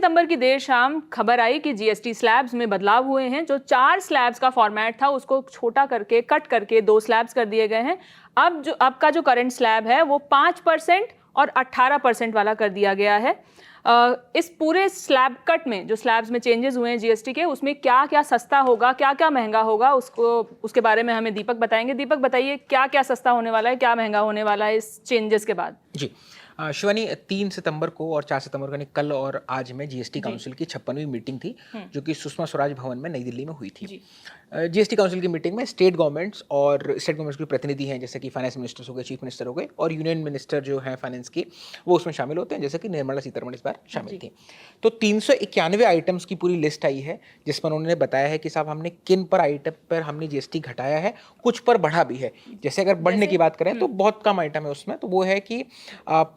सितंबर की देर शाम खबर आई कि जीएसटी स्लैब्स में बदलाव हुए हैं। जो 4 स्लैब्स का फॉर्मेट था उसको छोटा करके कट करके 2 स्लैब्स कर दिए गए हैं। अब का जो करंट स्लैब है वो 5% और 18% वाला कर दिया गया है। इस पूरे स्लैब कट में जो स्लैब्स में चेंजेस हुए हैं जीएसटी के, उसमें क्या क्या सस्ता होगा, क्या क्या महंगा होगा, उसके बारे में हमें दीपक बताएंगे। दीपक बताइए, क्या क्या सस्ता होने वाला है, क्या महंगा होने वाला है इस चेंजेस के बाद? जी शिवानी, 3 सितंबर को और 4 सितंबर को यानी कल और आज में जीएसटी काउंसिल की 56वीं मीटिंग थी, जो कि सुषमा स्वराज भवन में नई दिल्ली में हुई थी। जीएसटी काउंसिल की मीटिंग में स्टेट गवर्नमेंट्स के प्रतिनिधि हैं, जैसे कि फाइनेंस मिनिस्टर्स हो गए, चीफ मिनिस्टर हो गए, और यूनियन मिनिस्टर जो है फाइनेंस की, वो उसमें शामिल होते हैं, जैसे कि निर्मला सीतारमण इस बार शामिल थी। तो 391 आइटम्स की पूरी लिस्ट आई है, जिस पर उन्होंने बताया है कि साहब हमने किन पर आइटम पर हमने जीएसटी घटाया है, कुछ पर बढ़ा भी है। जैसे अगर बढ़ने की बात करें तो बहुत कम आइटम है उसमें, तो वो है कि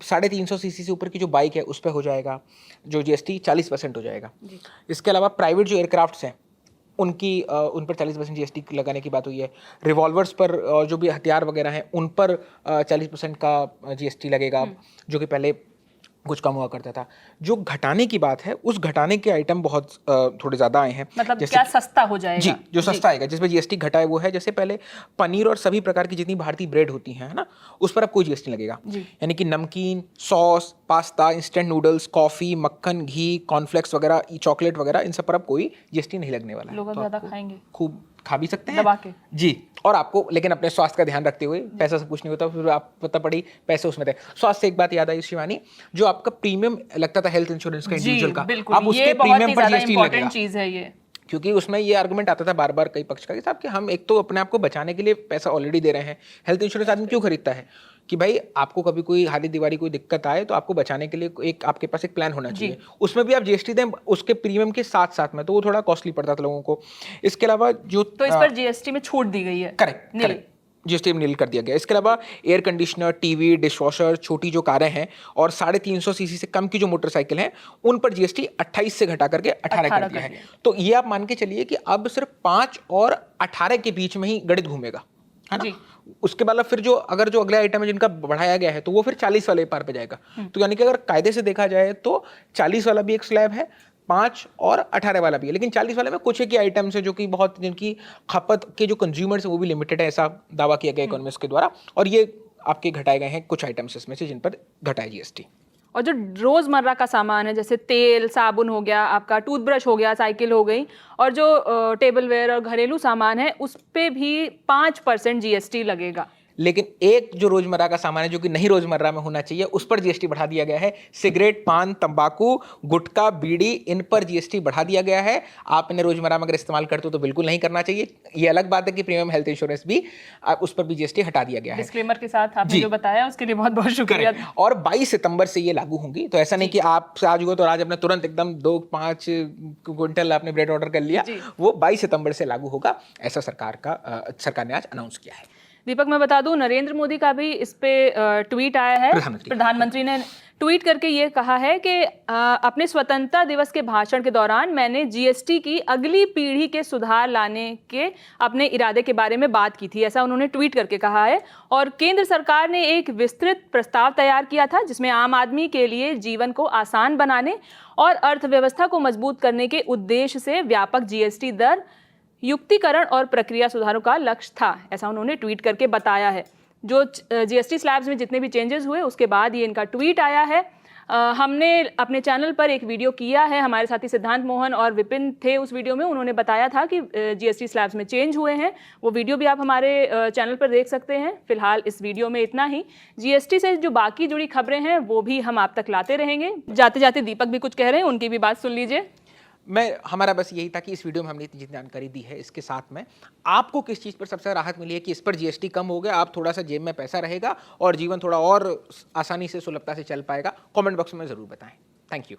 350 सीसी से ऊपर की जो बाइक है उस पर हो जाएगा जो जीएसटी 40% हो जाएगा। इसके अलावा प्राइवेट जो एयरक्राफ्ट्स हैं उन पर 40% जीएसटी लगाने की बात हुई है। रिवॉल्वर्स पर जो भी हथियार वगैरह हैं उन पर 40% का जीएसटी लगेगा, जो कि पहले कुछ कम हुआ करता था। जो घटाने की बात है, उस घटाने के आइटम बहुत थोड़े ज़्यादा आए हैं। मतलब क्या सस्ता हो जाएगा? जी, जो सस्ता आएगा, जिसमें जीएसटी घटा है वो है, जैसे पहले पनीर और सभी प्रकार की जितनी भारतीय ब्रेड होती हैं, है ना, उस पर अब कोई जीएसटी लगेगा। यानी कि नमकीन, sauce, pasta, instant noodles, coffee, मक्खन, घी, कॉर्नफ्लेक्स वगैरह, चॉकलेट वगैरह, इन सब पर अब कोई जीएसटी नहीं लगने वाला है। लोग ज़्यादा खाएंगे, खूब खा भी सकते हैं दबा के। जी, और आपको लेकिन अपने स्वास्थ्य का ध्यान रखते हुए, पैसा सब कुछ नहीं होता, फिर आप पता पड़ी पैसे उसमें थे। स्वास्थ्य से एक बात याद आई शिवानी, जो आपका प्रीमियम लगता था हेल्थ इंश्योरेंस का इंडिविजुअल का, अब उसके प्रीमियम पर जीएसटी लगेगा। चीज है ये, क्योंकि उसमें ये आर्गुमेंट आता था बार बार कई पक्ष का कि साहब कि हम एक तो अपने आप को बचाने के लिए पैसा ऑलरेडी दे रहे हैं, हेल्थ इंश्योरेंस आदमी क्यों खरीदता है, कि भाई आपको कभी कोई हादी दीवारी कोई दिक्कत आए तो आपको बचाने के लिए एक आपके पास एक प्लान होना चाहिए, उसमें भी आप जीएसटी दें उसके प्रीमियम के साथ साथ में, तो वो थोड़ा कॉस्टली पड़ता था लोगों को। इसके अलावा जो तो इस पर जीएसटी में छूट दी गई है, करेक्ट, जीएसटी में नील कर दिया गया। इसके अलावा एयर कंडीशनर, टीवी, डिशवॉशर, छोटी जो कारें हैं और 350 सीसी से कम की जो मोटरसाइकिल हैं उन पर जीएसटी 28 से घटा करके 18 कर दिया है। तो ये आप मान के चलिए कि अब सिर्फ 5 और 18 के बीच में ही गणित घूमेगा, है ना। उसके बाद फिर जो अगले आइटम है जिनका बढ़ाया गया है तो वो फिर 40 वाले पार पे जाएगा। तो यानी कि अगर कायदे से देखा जाए तो 40 वाला भी एक स्लैब है, 5 और 18 वाला भी है, लेकिन 40 वाले में कुछ एक ही आइटम्स है जो कि बहुत जिनकी खपत के जो कंज्यूमर्स है वो भी लिमिटेड है, ऐसा दावा किया गया इकोनॉमिस्ट के द्वारा, और ये आपके घटाए गए हैं कुछ आइटम्स इसमें से जिन पर घटाए जीएसटी। और जो रोज़मर्रा का सामान है, जैसे तेल, साबुन हो गया, आपका टूथब्रश हो गया, साइकिल हो गई, और जो टेबलवेयर और घरेलू सामान है उस पे भी 5% जीएसटी लगेगा। लेकिन एक जो रोजमर्रा का सामान है जो कि नहीं रोजमर्रा में होना चाहिए उस पर जीएसटी बढ़ा दिया गया है। सिगरेट, पान, तंबाकू, गुटखा, बीड़ी, इन पर जीएसटी बढ़ा दिया गया है। आप इन्हें रोजमर्रा में अगर इस्तेमाल करते हो तो बिल्कुल नहीं करना चाहिए। ये अलग बात है कि प्रीमियम हेल्थ इंश्योरेंस भी उस पर भी जीएसटी हटा दिया गया है। डिस्क्लेमर के साथ आपने जो बताया उसके लिए बहुत बहुत शुक्रिया। और 22 सितंबर से ये लागू होंगी, तो ऐसा नहीं कि आप आज हुआ तो आज अपने तुरंत एकदम 2-5 क्विंटल आपने ब्रेड ऑर्डर कर लिया, वो 22 सितंबर से लागू होगा, ऐसा सरकार ने आज अनाउंस किया है। दीपक, मैं बता दूं, नरेंद्र मोदी का भी इस पे ट्वीट आया है। प्रधानमंत्री ने ट्वीट करके ये कहा है कि अपने स्वतंत्रता दिवस के भाषण के दौरान मैंने जीएसटी की अगली पीढ़ी के सुधार लाने के अपने इरादे के बारे में बात की थी, ऐसा उन्होंने ट्वीट करके कहा है। और केंद्र सरकार ने एक विस्तृत प्रस्ताव तैयार किया था जिसमें आम आदमी के लिए जीवन को आसान बनाने और अर्थव्यवस्था को मजबूत करने के उद्देश्य से व्यापक जीएसटी दर युक्तिकरण और प्रक्रिया सुधारों का लक्ष्य था, ऐसा उन्होंने ट्वीट करके बताया है। जो जीएसटी स्लैब्स में जितने भी चेंजेस हुए उसके बाद ये इनका ट्वीट आया है। हमने अपने चैनल पर एक वीडियो किया है, हमारे साथी सिद्धांत मोहन और विपिन थे उस वीडियो में, उन्होंने बताया था कि जीएसटी स्लैब्स में चेंज हुए हैं। वो वीडियो भी आप हमारे चैनल पर देख सकते हैं। फिलहाल इस वीडियो में इतना ही। जीएसटी से जो बाकी जुड़ी खबरें हैं वो भी हम आप तक लाते रहेंगे। जाते जाते दीपक भी कुछ कह रहे हैं, उनकी भी बात सुन लीजिए। हमारा बस यही था कि इस वीडियो में हमने इतनी जानकारी दी है, इसके साथ में आपको किस चीज़ पर सबसे राहत मिली है कि इस पर जीएसटी कम हो गया, आप थोड़ा सा जेब में पैसा रहेगा और जीवन थोड़ा और आसानी से सुलभता से चल पाएगा, कमेंट बॉक्स में ज़रूर बताएं। Thank you.